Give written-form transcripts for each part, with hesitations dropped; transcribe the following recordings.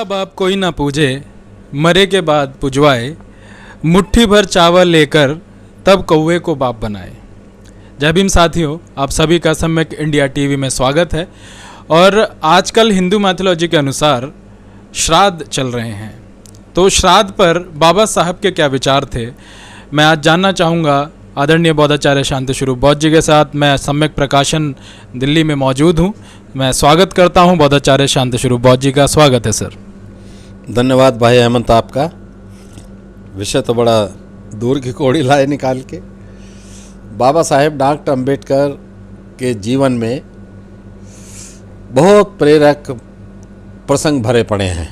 पिता बाप कोई ना पूजे, मरे के बाद पुजवाए, मुट्ठी भर चावल लेकर तब कौवे को बाप बनाए। जय भीम साथियों, आप सभी का सम्यक इंडिया टीवी में स्वागत है। और आजकल हिंदू मैथोलॉजी के अनुसार श्राद्ध चल रहे हैं, तो श्राद्ध पर बाबा साहब के क्या विचार थे, मैं आज जानना चाहूँगा। आदरणीय बौद्धाचार्य शांति स्वरूप बौद्ध जी के साथ मैं सम्यक प्रकाशन दिल्ली में मौजूद हूँ। मैं स्वागत करता हूँ बौद्धाचार्य शांति स्वरूप बौद्ध जी का। स्वागत है सर। धन्यवाद भाई हेमंत, आपका विषय तो बड़ा दूर की कौड़ी लाए निकाल के। बाबा साहेब डॉक्टर अंबेडकर के जीवन में बहुत प्रेरक प्रसंग भरे पड़े हैं।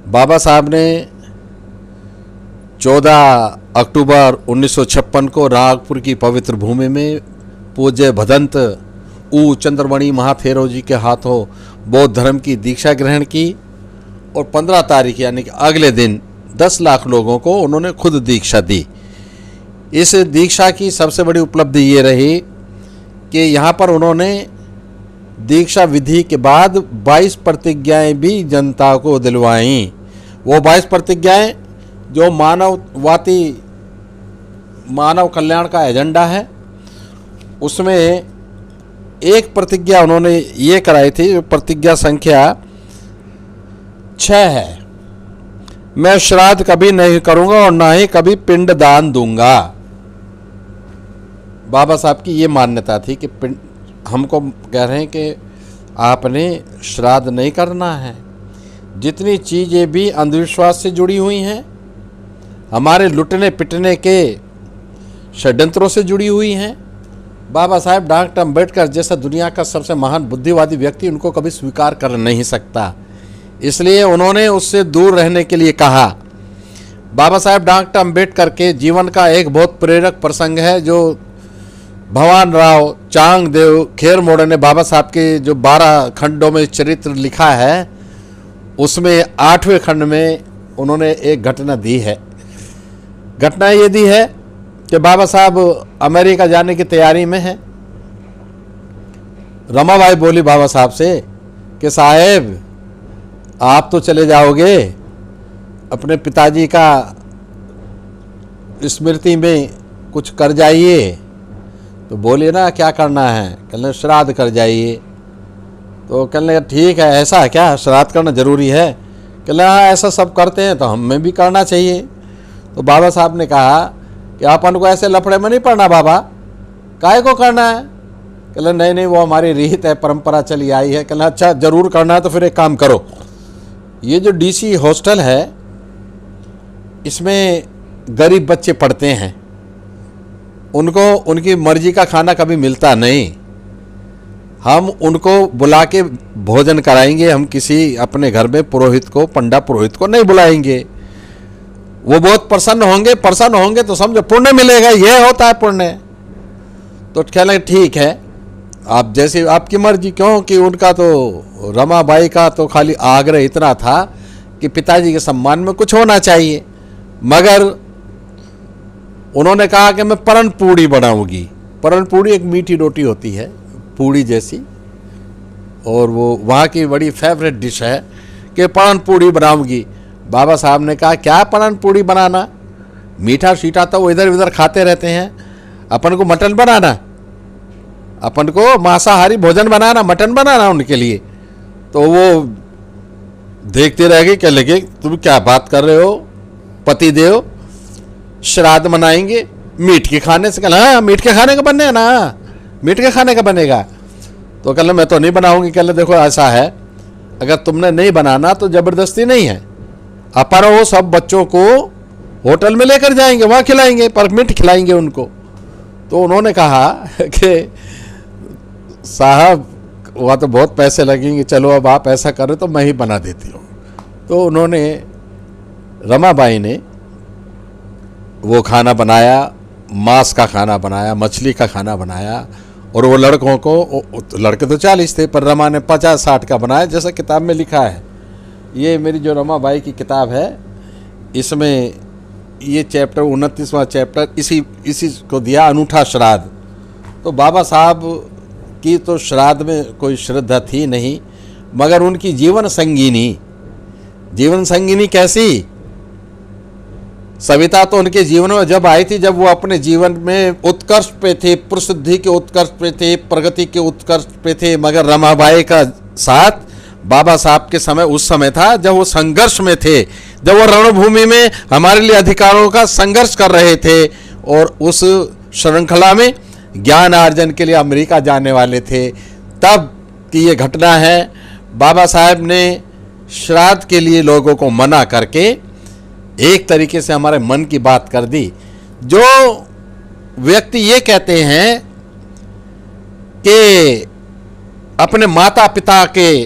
बाबा साहब ने 14 अक्टूबर 1956 को रागपुर की पवित्र भूमि में पूज्य भदंत ऊ चंद्रमणि महाथेरो जी के हाथों बौद्ध धर्म की दीक्षा ग्रहण की और 15 तारीख यानी कि अगले दिन 10 लाख लोगों को उन्होंने खुद दीक्षा दी। इस दीक्षा की सबसे बड़ी उपलब्धि ये रही कि यहाँ पर उन्होंने दीक्षा विधि के बाद 22 प्रतिज्ञाएं भी जनता को दिलवाईं। वो 22 प्रतिज्ञाएं जो मानव कल्याण का एजेंडा है, उसमें एक प्रतिज्ञा उन्होंने ये कराई थी, प्रतिज्ञा संख्या 6 है। मैं श्राद्ध कभी नहीं करूंगा और ना ही कभी पिंड दान दूंगा। बाबा साहब की ये मान्यता थी कि हमको कह रहे हैं कि आपने श्राद्ध नहीं करना है। जितनी चीज़ें भी अंधविश्वास से जुड़ी हुई हैं, हमारे लुटने पिटने के षड्यंत्रों से जुड़ी हुई हैं, बाबा साहेब डॉक्टर अंबेडकर जैसा दुनिया का सबसे महान बुद्धिवादी व्यक्ति उनको कभी स्वीकार कर नहीं सकता। इसलिए उन्होंने उससे दूर रहने के लिए कहा। बाबा साहेब डॉक्टर अंबेडकर के जीवन का एक बहुत प्रेरक प्रसंग है जो भगवान राव चांगदेव खेर मोड़े ने बाबा साहब के जो 12 खंडों में चरित्र लिखा है, उसमें 8वें खंड में उन्होंने एक घटना दी है। घटना ये दी है कि बाबा साहब अमेरिका जाने की तैयारी में हैं। रमाबाई बोली बाबा साहब से कि साहेब आप तो चले जाओगे, अपने पिताजी का स्मृति में कुछ कर जाइए। तो बोले ना क्या करना है, कहने श्राद्ध कर जाइए। तो कहने ठीक है, ऐसा क्या श्राद्ध करना ज़रूरी है? कहने हाँ ऐसा सब करते हैं तो हमें भी करना चाहिए। तो बाबा साहब ने कहा कि अपन को ऐसे लफड़े में नहीं पड़ना बाबा, काहे को करना है? कहले नहीं वो हमारी रीत है, परंपरा चली आई है। कहले अच्छा ज़रूर करना है तो फिर एक काम करो, ये जो डीसी हॉस्टल है इसमें गरीब बच्चे पढ़ते हैं, उनको उनकी मर्जी का खाना कभी मिलता नहीं। हम उनको बुला के भोजन कराएंगे। हम किसी अपने घर में पुरोहित को, पंडा पुरोहित को नहीं बुलाएंगे। वो बहुत प्रसन्न होंगे तो समझो पुण्य मिलेगा, ये होता है पुण्य। तो कहने ठीक है, आप जैसी आपकी मर्जी। क्योंकि उनका तो रमाबाई का तो खाली आग्रह इतना था कि पिताजी के सम्मान में कुछ होना चाहिए। मगर उन्होंने कहा कि मैं परन पूड़ी बनाऊंगी। परन पूड़ी एक मीठी रोटी होती है, पूड़ी जैसी, और वो वहाँ की बड़ी फेवरेट डिश है कि परन पूड़ी बनाऊंगी। बाबा साहब ने कहा क्या परन पूड़ी बनाना, मीठा शीठा तो वो इधर उधर खाते रहते हैं, अपन को मटन बनाना, अपन को मांसाहारी भोजन बनाना, मटन बनाना उनके लिए। तो वो देखते रह गए, क्या लगे तुम क्या बात कर रहे हो, पति देव श्राद्ध मनाएंगे मीठ के खाने से? कहना हाँ मीठ के खाने का बने ना, मीठ के खाने का बनेगा। तो कहले मैं तो नहीं बनाऊंगी। कहले देखो ऐसा है, अगर तुमने नहीं बनाना तो ज़बरदस्ती नहीं है, अपन वो सब बच्चों को होटल में लेकर जाएंगे, वहाँ खिलाएंगे, पर मीठ खिलाएंगे उनको। तो उन्होंने कहा कि साहब वहाँ तो बहुत पैसे लगेंगे, चलो अब आप ऐसा करें तो मैं ही बना देती हूँ। तो उन्होंने रमाबाई ने वो खाना बनाया, मांस का खाना बनाया, मछली का खाना बनाया। और वो लड़कों को, लड़के तो 40 थे पर रमा ने 50-60 का बनाया, जैसा किताब में लिखा है। ये मेरी जो रमाबाई की किताब है, इसमें ये चैप्टर 29वां चैप्टर इसी को दिया, अनूठा श्राद्ध। तो बाबा साहब की तो श्राद्ध में कोई श्रद्धा थी नहीं, मगर उनकी जीवन संगिनी कैसी? सविता तो उनके जीवन में जब आई थी, जब वो अपने जीवन में उत्कर्ष पे थे, प्रसिद्धि के उत्कर्ष पे थे, प्रगति के उत्कर्ष पे थे, मगर रमाबाई का साथ बाबा साहब के समय उस समय था जब वो संघर्ष में थे, जब वो रणभूमि में हमारे लिए अधिकारों का संघर्ष कर रहे थे, और उस श्रृंखला में ज्ञान अर्जन के लिए अमेरिका जाने वाले थे। तब की ये घटना है। बाबा साहब ने श्राद्ध के लिए लोगों को मना करके एक तरीके से हमारे मन की बात कर दी। जो व्यक्ति ये कहते हैं कि अपने माता पिता के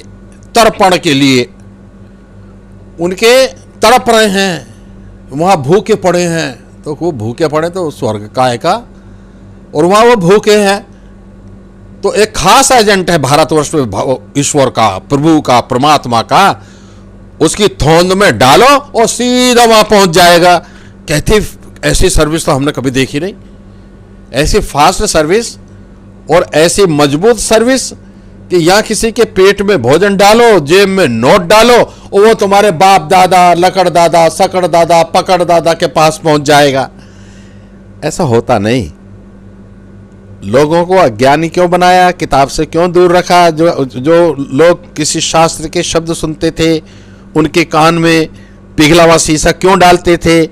तर्पण के लिए उनके तड़प रहे हैं, वहाँ भूखे पड़े हैं, तो वो भूखे पड़े तो स्वर्ग का है का, और वहाँ वो भूखे हैं तो एक खास एजेंट है भारतवर्ष में ईश्वर का, प्रभु का, परमात्मा का, उसकी थोंद में डालो और सीधा वहां पहुंच जाएगा। कहती ऐसी सर्विस तो हमने कभी देखी नहीं, ऐसी फास्ट सर्विस और ऐसी मजबूत सर्विस कि यहाँ किसी के पेट में भोजन डालो, जेब में नोट डालो और वो तुम्हारे बाप दादा, लकड़ दादा, सकड़ दादा, पकड़ दादा के पास पहुंच जाएगा। ऐसा होता नहीं। लोगों को अज्ञानी क्यों बनाया, किताब से क्यों दूर रखा? जो लोग किसी शास्त्र के शब्द सुनते थे उनके कान में पिघला हुआ शीशा क्यों डालते थे?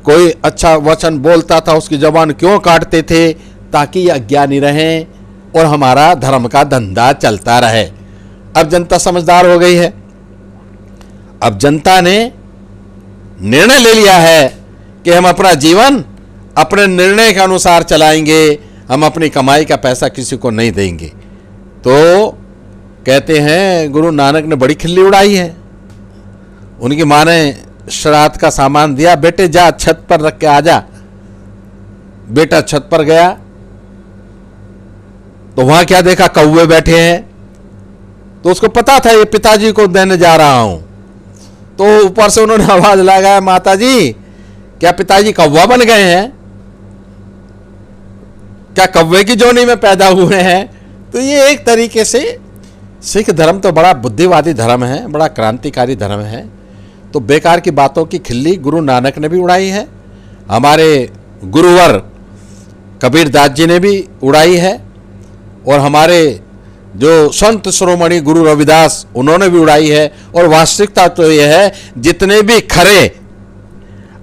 कोई अच्छा वचन बोलता था उसकी जबान क्यों काटते थे? ताकि ये अज्ञानी रहें और हमारा धर्म का धंधा चलता रहे। अब जनता समझदार हो गई है। अब जनता ने निर्णय ले लिया है कि हम अपना जीवन अपने निर्णय के अनुसार चलाएंगे, हम अपनी कमाई का पैसा किसी को नहीं देंगे। तो कहते हैं गुरु नानक ने बड़ी खिल्ली उड़ाई है। उनकी माँ ने श्राद्ध का सामान दिया, बेटे जा छत पर रख के आ जा। बेटा छत पर गया तो वहां क्या देखा, कौवे बैठे हैं। तो उसको पता था ये पिताजी को देने जा रहा हूं। तो ऊपर से उन्होंने आवाज लगाया, माता जी क्या पिताजी कौवा बन गए हैं? क्या कौवे की जोनी में पैदा हुए हैं? तो ये एक तरीके से सिख धर्म तो बड़ा बुद्धिवादी धर्म है, बड़ा क्रांतिकारी धर्म है। तो बेकार की बातों की खिल्ली गुरु नानक ने भी उड़ाई है, हमारे गुरुवर कबीर दास जी ने भी उड़ाई है, और हमारे जो संत शिरोमणि गुरु रविदास उन्होंने भी उड़ाई है। और वास्तविकता तो यह है, जितने भी खरे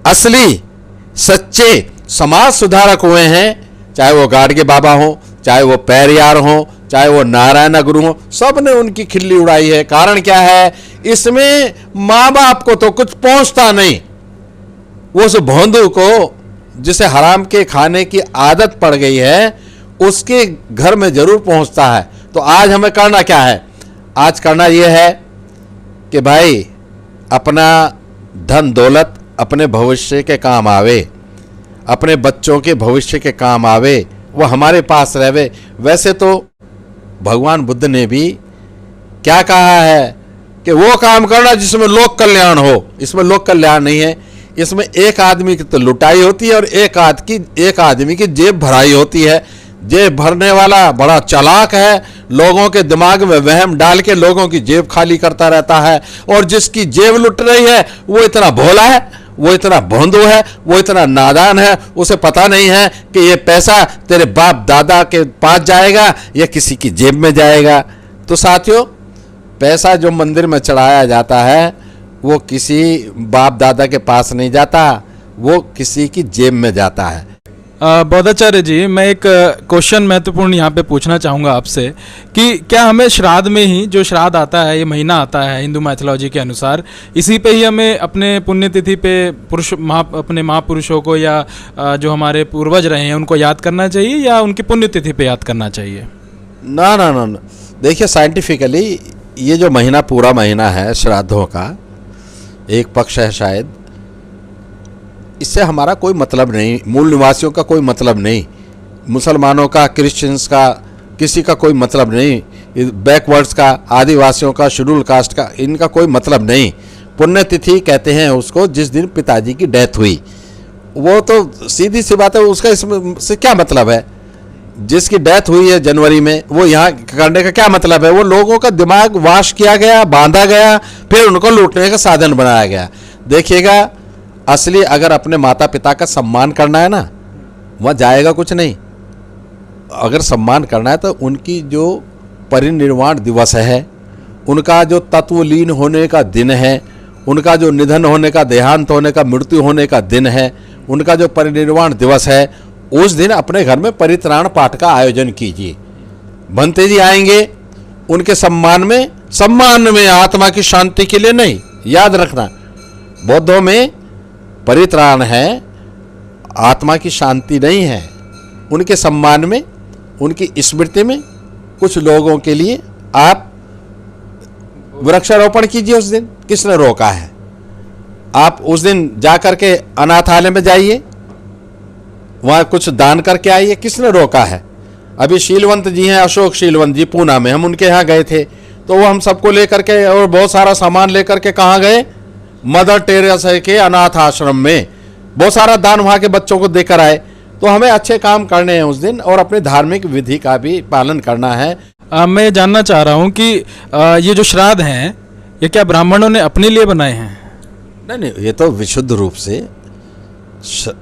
असली सच्चे समाज सुधारक हुए हैं, चाहे वो गाडगे बाबा हो, चाहे वो पैरियार हो, चाहे वो नारायण गुरु हो, सब ने उनकी खिल्ली उड़ाई है। कारण क्या है? इसमें माँ बाप को तो कुछ पहुंचता नहीं, वो उस भोंदू को जिसे हराम के खाने की आदत पड़ गई है उसके घर में जरूर पहुंचता है। तो आज हमें करना क्या है? आज करना यह है कि भाई अपना धन दौलत अपने भविष्य के काम आवे, अपने बच्चों के भविष्य के काम आवे, वो हमारे पास रहे। वैसे तो भगवान बुद्ध ने भी क्या कहा है कि वो काम करना जिसमें लोक कल्याण हो। इसमें लोक कल्याण नहीं है, इसमें एक आदमी की तो लुटाई होती है और एक आदमी की जेब भराई होती है। जेब भरने वाला बड़ा चालाक है, लोगों के दिमाग में वहम डाल के लोगों की जेब खाली करता रहता है, और जिसकी जेब लुट रही है वो इतना भोला है, वो इतना भोंदू है, वो इतना नादान है, उसे पता नहीं है कि ये पैसा तेरे बाप दादा के पास जाएगा या किसी की जेब में जाएगा। तो साथियों, पैसा जो मंदिर में चढ़ाया जाता है वो किसी बाप दादा के पास नहीं जाता, वो किसी की जेब में जाता है। बौद्धाचार्य जी, मैं एक क्वेश्चन महत्वपूर्ण यहाँ पे पूछना चाहूँगा आपसे कि क्या हमें श्राद्ध में ही, जो श्राद्ध आता है, ये महीना आता है हिंदू मैथोलॉजी के अनुसार, इसी पे ही हमें अपने पुण्यतिथि पे अपने महापुरुषों को या जो हमारे पूर्वज रहे हैं उनको याद करना चाहिए, या उनकी पुण्यतिथि पे याद करना चाहिए? ना ना ना, देखिए साइंटिफिकली ये जो महीना पूरा महीना है श्राद्धों का, एक पक्ष है शायद, इससे हमारा कोई मतलब नहीं, मूल निवासियों का कोई मतलब नहीं, मुसलमानों का, क्रिश्चियंस का, किसी का कोई मतलब नहीं, बैकवर्ड्स का, आदिवासियों का, शेड्यूल कास्ट का, इनका कोई मतलब नहीं। पुण्यतिथि कहते हैं उसको जिस दिन पिताजी की डेथ हुई। वो तो सीधी सी बात है, उसका इसमें से क्या मतलब है? जिसकी डेथ हुई है जनवरी में, वो यहाँ करने का क्या मतलब है? वो लोगों का दिमाग वाश किया गया, बांधा गया, फिर उनको लूटने का साधन बनाया गया। देखिएगा, असली अगर अपने माता पिता का सम्मान करना है ना, वहाँ जाएगा कुछ नहीं। अगर सम्मान करना है तो उनकी जो परिनिर्वाण दिवस है, उनका जो तत्वलीन होने का दिन है, उनका जो निधन होने का, देहांत होने का, मृत्यु होने का दिन है, उनका जो परिनिर्वाण दिवस है, उस दिन अपने घर में परित्राण पाठ का आयोजन कीजिए। भंते जी आएंगे, उनके सम्मान में, आत्मा की शांति के लिए नहीं। याद रखना, बौद्धों में परित्राण है, आत्मा की शांति नहीं है। उनके सम्मान में, उनकी स्मृति में कुछ लोगों के लिए आप वृक्षारोपण कीजिए। उस दिन किसने रोका है? आप उस दिन जाकर के अनाथालय में जाइए, वहाँ कुछ दान करके आइए, किसने रोका है? अभी शीलवंत जी हैं, अशोक शीलवंत जी पूना में, हम उनके यहाँ गए थे, तो वो हम सबको लेकर के और बहुत सारा सामान लेकर के कहाँ गए? मदर टेरेसा के अनाथ आश्रम में बहुत सारा दान वहाँ के बच्चों को देकर आए। तो हमें अच्छे काम करने हैं उस दिन, और अपने धार्मिक विधि का भी पालन करना है। मैं जानना चाह रहा हूँ कि ये जो श्राद्ध हैं, ये क्या ब्राह्मणों ने अपने लिए बनाए हैं? नहीं, ये तो विशुद्ध रूप से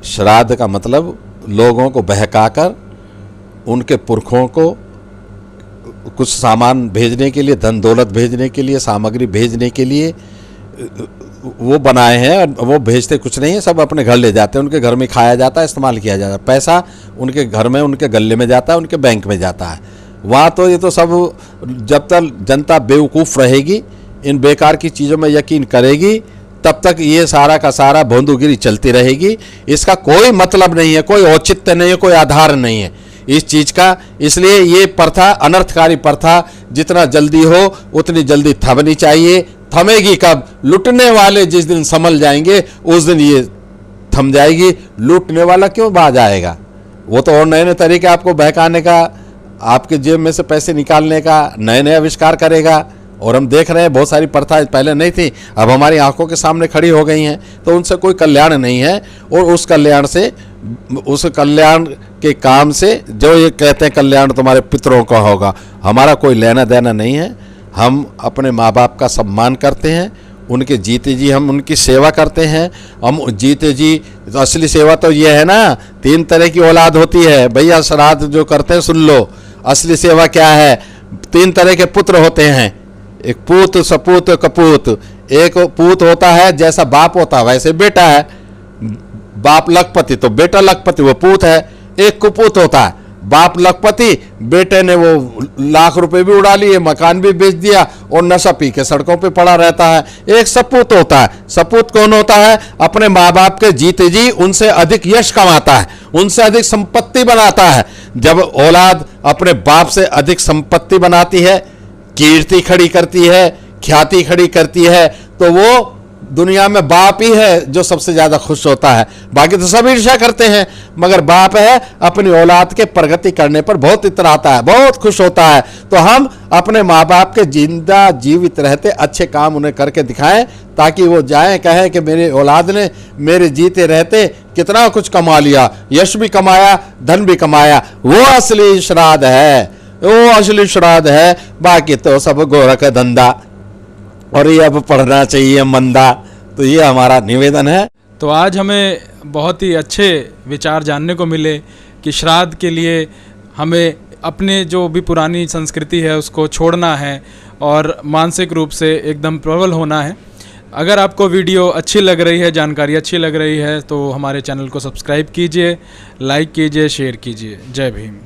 श्राद्ध का मतलब लोगों को बहकाकर उनके पुरखों को कुछ सामान भेजने के लिए, धन दौलत भेजने के लिए, सामग्री भेजने के लिए वो बनाए हैं। और वो भेजते कुछ नहीं है, सब अपने घर ले जाते हैं, उनके घर में खाया जाता है, इस्तेमाल किया जाता है। पैसा उनके घर में, उनके गले में जाता है, उनके बैंक में जाता है। वहाँ तो ये तो सब, जब तक जनता बेवकूफ़ रहेगी, इन बेकार की चीज़ों में यकीन करेगी, तब तक ये सारा का सारा भोंदूगिरी चलती रहेगी। इसका कोई मतलब नहीं है, कोई औचित्य नहीं है, कोई आधार नहीं है इस चीज़ का। इसलिए ये प्रथा अनर्थकारी प्रथा जितना जल्दी हो उतनी जल्दी थमनी चाहिए। थमेगी कब? लूटने वाले जिस दिन संभल जाएंगे उस दिन ये थम जाएगी। लूटने वाला क्यों बाज आएगा? वो तो और नए नए तरीके आपको बहकाने का, आपके जेब में से पैसे निकालने का नए नए आविष्कार करेगा। और हम देख रहे हैं बहुत सारी प्रथाएं पहले नहीं थी, अब हमारी आंखों के सामने खड़ी हो गई हैं। तो उनसे कोई कल्याण नहीं है। और उस कल्याण से, उस कल्याण के काम से जो ये कहते हैं कल्याण तुम्हारे पितरों का होगा, हमारा कोई लेना देना नहीं है। हम अपने माँ बाप का सम्मान करते हैं, उनके जीते जी हम उनकी सेवा करते हैं। हम जीते जी, तो असली सेवा तो ये है ना, 3 तरह की औलाद होती है भैया। श्राद्ध जो करते हैं सुन लो, असली सेवा क्या है? 3 तरह के पुत्र होते हैं, एक पूत, सपूत, कपूत। एक पूत होता है जैसा बाप होता है वैसे बेटा है, बाप लखपति तो बेटा लखपति, वो पूत है। एक कुपूत होता है, बाप लखपति, बेटे ने वो लाख रुपए भी उड़ा लिए, मकान भी बेच दिया और नशा पी के सड़कों पे पड़ा रहता है। एक सपूत होता है। सपूत कौन होता है? अपने माँ बाप के जीते जी उनसे अधिक यश कमाता है, उनसे अधिक संपत्ति बनाता है। जब औलाद अपने बाप से अधिक संपत्ति बनाती है, कीर्ति खड़ी करती है, ख्याति खड़ी करती है, तो वो दुनिया में बाप ही है जो सबसे ज्यादा खुश होता है। बाकी तो सब ईर्ष्या करते हैं, मगर बाप है अपनी औलाद के प्रगति करने पर बहुत इतराता है, बहुत खुश होता है। तो हम अपने माँ बाप के जिंदा जीवित रहते अच्छे काम उन्हें करके दिखाएं, ताकि वो जाएं कहें कि मेरे औलाद ने मेरे जीते रहते कितना कुछ कमा लिया, यश भी कमाया, धन भी कमाया। वो असली श्राद्ध है, वो असली श्राद्ध है। बाकी तो सब गोरख धंधा, और ये अब पढ़ना चाहिए मंदा। तो ये हमारा निवेदन है। तो आज हमें बहुत ही अच्छे विचार जानने को मिले कि श्राद्ध के लिए हमें अपने जो भी पुरानी संस्कृति है उसको छोड़ना है और मानसिक रूप से एकदम प्रबल होना है। अगर आपको वीडियो अच्छी लग रही है, जानकारी अच्छी लग रही है, तो हमारे चैनल को सब्सक्राइब कीजिए, लाइक कीजिए, शेयर कीजिए। जय भीम।